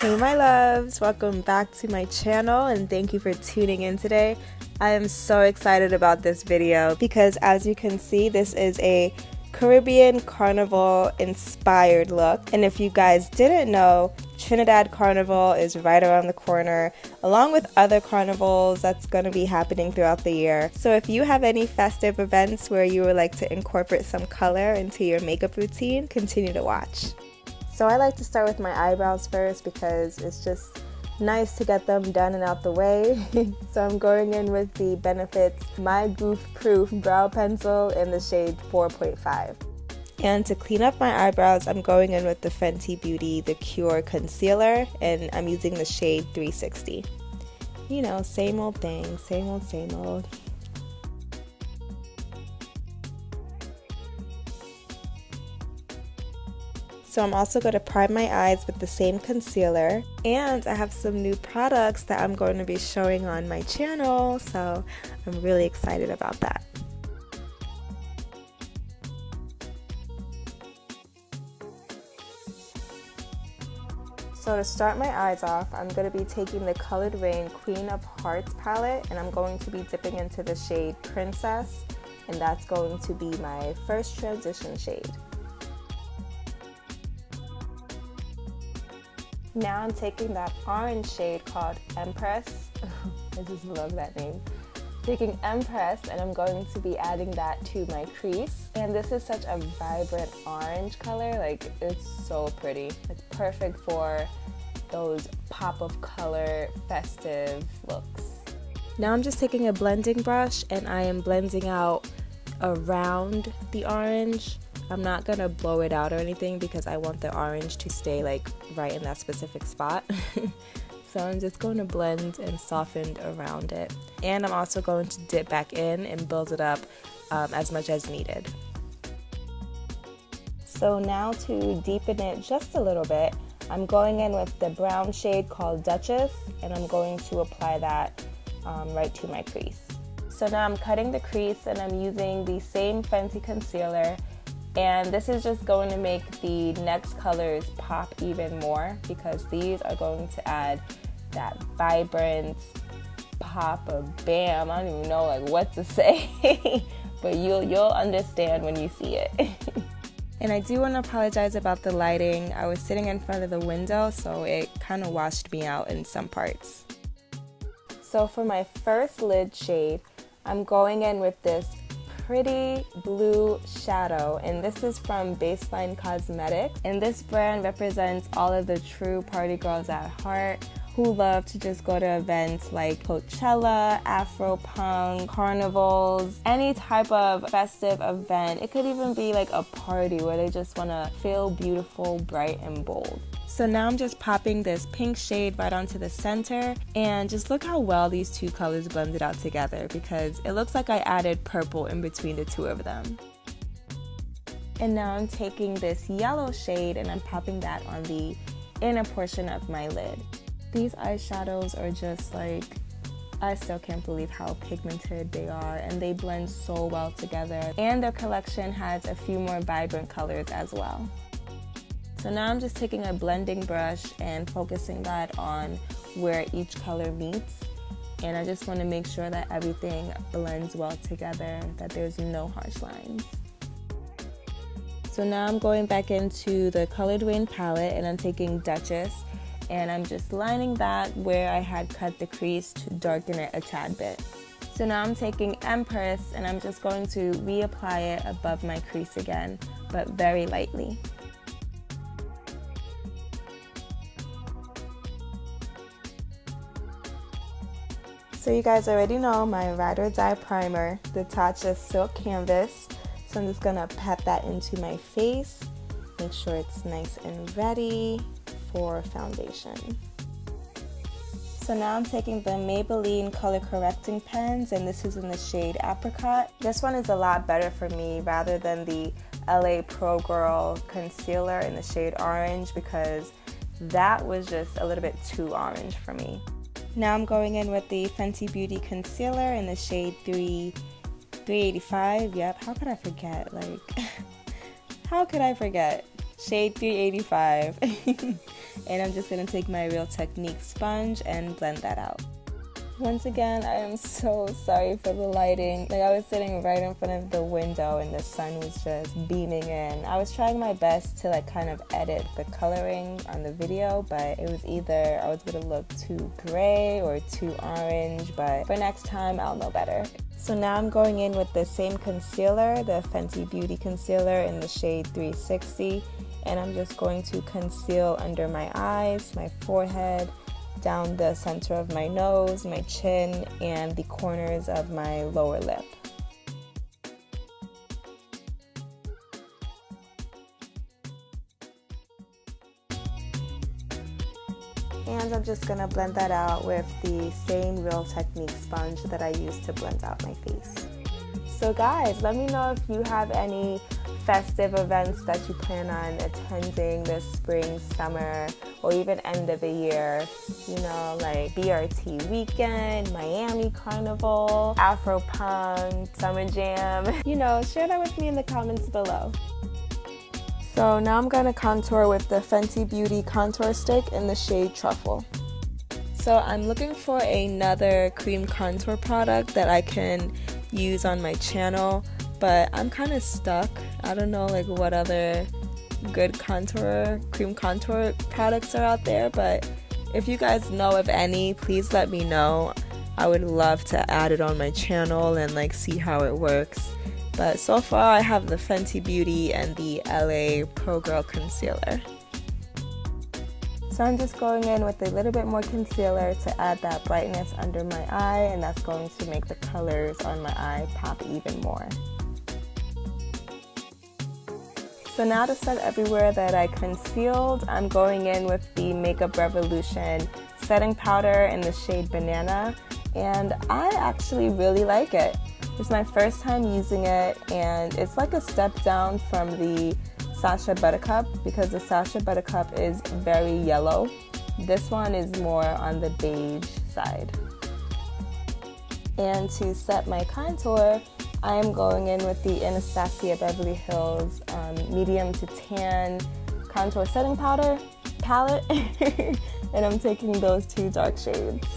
Hey my loves, welcome back to my channel and thank you for tuning in today. I am so excited about this video because as you can see, this is a Caribbean Carnival inspired look. And if you guys didn't know, Trinidad Carnival is right around the corner, along with other carnivals that's going to be happening throughout the year. So if you have any festive events where you would like to incorporate some color into your makeup routine, continue to watch. So I like to start with my eyebrows first because it's just nice to get them done and out the way. So I'm going in with the Benefit's My Goof Proof Brow Pencil in the shade 4.5. And to clean up my eyebrows, I'm going in with the Fenty Beauty The Cure Concealer, and I'm using the shade 360. You know, same old thing, same old. So I'm also going to prime my eyes with the same concealer, and I have some new products that I'm going to be showing on my channel, so I'm really excited about that. So to start my eyes off, I'm going to be taking the Colored Rain Queen of Hearts palette, and I'm going to be dipping into the shade Princess, and that's going to be my first transition shade. Now I'm taking that orange shade called Empress. I just love that name. Taking Empress, and I'm going to be adding that to my crease. And this is such a vibrant orange color, like it's so pretty. It's perfect for those pop of color festive looks. Now I'm just taking a blending brush and I am blending out around the orange. I'm not gonna blow it out or anything because I want the orange to stay like right in that specific spot. So I'm just going to blend and soften around it. And I'm also going to dip back in and build it up as much as needed. So now to deepen it just a little bit, I'm going in with the brown shade called Duchess, and I'm going to apply that right to my crease. So now I'm cutting the crease and I'm using the same Fenty concealer. And this is just going to make the next colors pop even more because these are going to add that vibrant pop of bam. I don't even know like what to say, but you'll understand when you see it. And I do want to apologize about the lighting. I was sitting in front of the window, so it kind of washed me out in some parts. So for my first lid shade, I'm going in with this pretty blue shadow, and this is from Baseline Cosmetics, and this brand represents all of the true party girls at heart who love to just go to events like Coachella, Afropunk, carnivals, any type of festive event. It could even be like a party where they just want to feel beautiful, bright, and bold. So now I'm just popping this pink shade right onto the center, and just look how well these two colors blended out together because it looks like I added purple in between the two of them. And now I'm taking this yellow shade and I'm popping that on the inner portion of my lid. These eyeshadows are just like, I still can't believe how pigmented they are, and they blend so well together. And their collection has a few more vibrant colors as well. So now I'm just taking a blending brush and focusing that on where each color meets. And I just want to make sure that everything blends well together, that there's no harsh lines. So now I'm going back into the Colored Rain palette and I'm taking Duchess, and I'm just lining that where I had cut the crease to darken it a tad bit. So now I'm taking Empress and I'm just going to reapply it above my crease again, but very lightly. So you guys already know my Ride or Die primer, the Tatcha Silk Canvas. So I'm just gonna pat that into my face, make sure it's nice and ready for foundation. So now I'm taking the Maybelline color correcting pens, and this is in the shade Apricot. This one is a lot better for me rather than the LA Pro Girl concealer in the shade Orange because that was just a little bit too orange for me. Now I'm going in with the Fenty Beauty concealer in the shade 385. Yep, how could I forget? Like, how could I forget? Shade 385. And I'm just going to take my Real Technique sponge and blend that out. Once again, I am so sorry for the lighting. Like, I was sitting right in front of the window and the sun was just beaming in. I was trying my best to like kind of edit the coloring on the video, but it was either I was gonna look too gray or too orange, but for next time I'll know better. So now I'm going in with the same concealer, the Fenty Beauty concealer in the shade 360, and I'm just going to conceal under my eyes, my forehead, down the center of my nose, my chin, and the corners of my lower lip. And I'm just gonna blend that out with the same Real Technique sponge that I used to blend out my face. So guys, let me know if you have any festive events that you plan on attending this spring, summer, or even end of the year. You know, like BRT weekend, Miami Carnival, Afro Punk, Summer Jam. You know, share that with me in the comments below. So now I'm gonna contour with the Fenty Beauty contour stick in the shade Truffle. So I'm looking for another cream contour product that I can use on my channel, but I'm kind of stuck. I don't know like what other good cream contour products are out there, but if you guys know of any, please let me know. I would love to add it on my channel and like see how it works. But so far I have the Fenty Beauty and the LA Pro Girl concealer. So I'm just going in with a little bit more concealer to add that brightness under my eye, and that's going to make the colors on my eye pop even more. So now to set everywhere that I concealed, I'm going in with the Makeup Revolution setting powder in the shade Banana, and I actually really like it. It's my first time using it, and it's like a step down from the Sacha Buttercup because the Sacha Buttercup is very yellow. This one is more on the beige side. And to set my contour, I am going in with the Anastasia Beverly Hills medium to tan contour setting powder palette and I'm taking those two dark shades.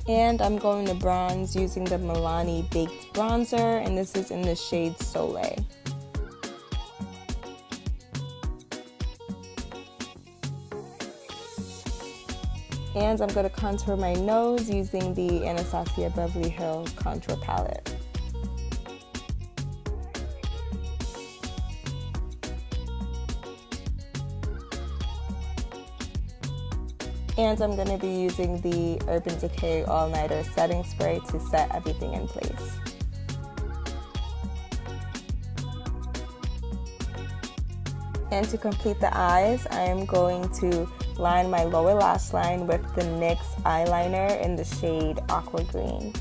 And I'm going to bronze using the Milani Baked Bronzer, and this is in the shade Soleil. And I'm going to contour my nose using the Anastasia Beverly Hills Contour Palette. And I'm going to be using the Urban Decay All Nighter Setting Spray to set everything in place. And to complete the eyes, I am going to line my lower lash line with the NYX eyeliner in the shade Aqua Green.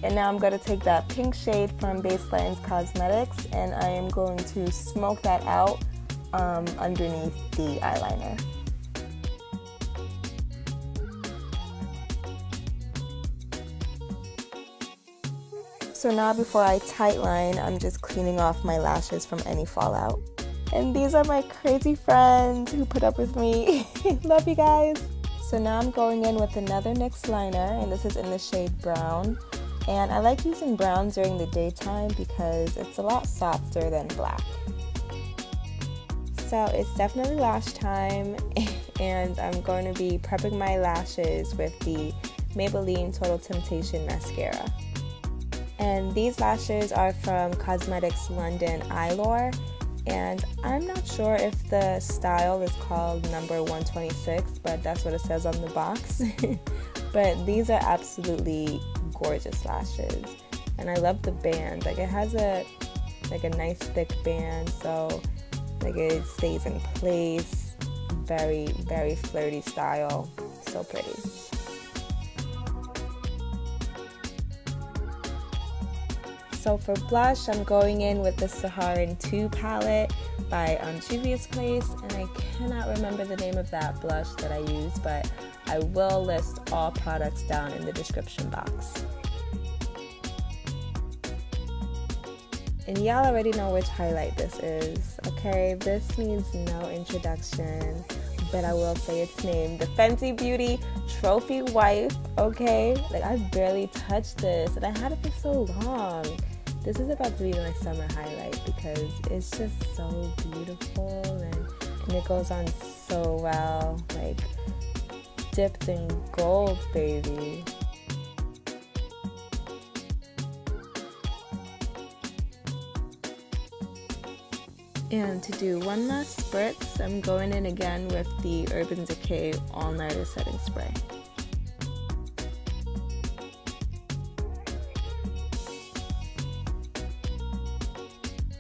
And now I'm going to take that pink shade from Baselines Cosmetics and I am going to smoke that out underneath the eyeliner. So now before I tightline, I'm just cleaning off my lashes from any fallout. And these are my crazy friends who put up with me. Love you guys. So now I'm going in with another NYX liner, and this is in the shade Brown. And I like using brown during the daytime because it's a lot softer than black. So it's definitely lash time, and I'm going to be prepping my lashes with the Maybelline Total Temptation Mascara. And these lashes are from Cosmetics London Eyelure, and I'm not sure if the style is called number 126, but that's what it says on the box. But these are absolutely gorgeous lashes, and I love the band. Like, it has a nice thick band, so like it stays in place. Very, very flirty style. So pretty. So for blush, I'm going in with the Saharan 2 palette by Juvia's Place, and I cannot remember the name of that blush that I use, but I will list all products down in the description box. And y'all already know which highlight this is, okay? This needs no introduction, but I will say its name. The Fenty Beauty Trophy Wife, okay? Like, I've barely touched this, and I had it for so long. This is about to be my summer highlight because it's just so beautiful, and it goes on so well. Like, dipped in gold, baby. And to do one last spritz, I'm going in again with the Urban Decay All Nighter Setting Spray.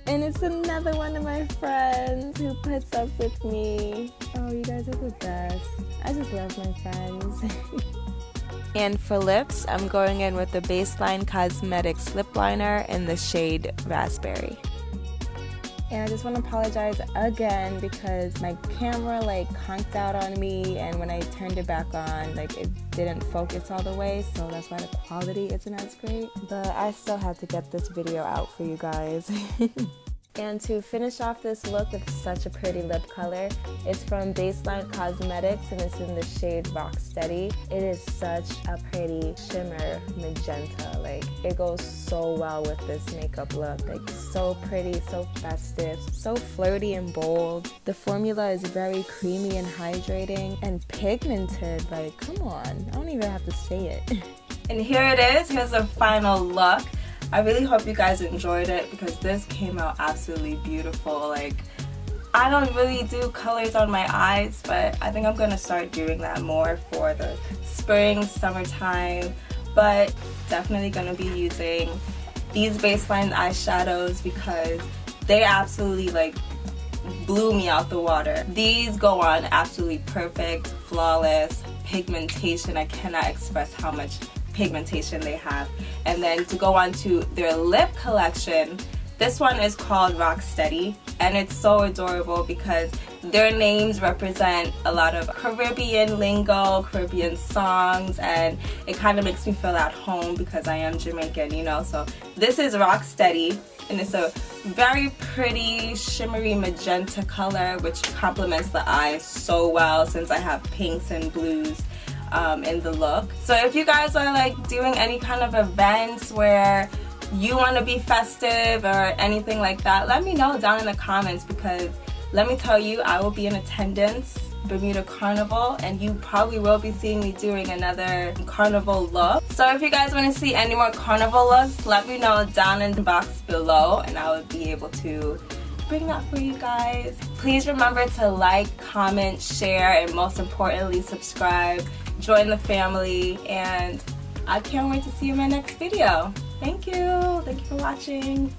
And it's another one of my friends who puts up with me. Oh, you guys are the best. I just love my friends. And for lips, I'm going in with the Baseline Cosmetics Lip Liner in the shade Raspberry. And I just want to apologize again because my camera like conked out on me, and when I turned it back on, like it didn't focus all the way, so that's why the quality isn't as great. But I still had to get this video out for you guys. And to finish off this look with such a pretty lip color, it's from Baseline Cosmetics and it's in the shade Rocksteady. It is such a pretty shimmer magenta. Like, it goes so well with this makeup look. Like, so pretty, so festive, so flirty and bold. The formula is very creamy and hydrating and pigmented. Like, come on, I don't even have to say it. And here it is. Here's the final look. I really hope you guys enjoyed it because this came out absolutely beautiful. Like, I don't really do colors on my eyes, but I think I'm gonna start doing that more for the spring, summertime. But definitely gonna be using these Baseline eyeshadows because they absolutely like blew me out the water. These go on absolutely perfect, flawless pigmentation. I cannot express how much pigmentation they have. And then to go on to their lip collection, this one is called Rocksteady, and it's so adorable because their names represent a lot of Caribbean lingo, Caribbean songs, and it kind of makes me feel at home because I am Jamaican, you know. So this is Rocksteady, and it's a very pretty shimmery magenta color which complements the eyes so well since I have pinks and blues in the look. So if you guys are like doing any kind of events where you want to be festive or anything like that, let me know down in the comments because let me tell you, I will be in attendance Bermuda Carnival, and you probably will be seeing me doing another carnival look. So if you guys want to see any more carnival looks, let me know down in the box below and I will be able to bring that for you guys. Please remember to like, comment, share, and most importantly subscribe. Join the family, and I can't wait to see you in my next video. Thank you for watching.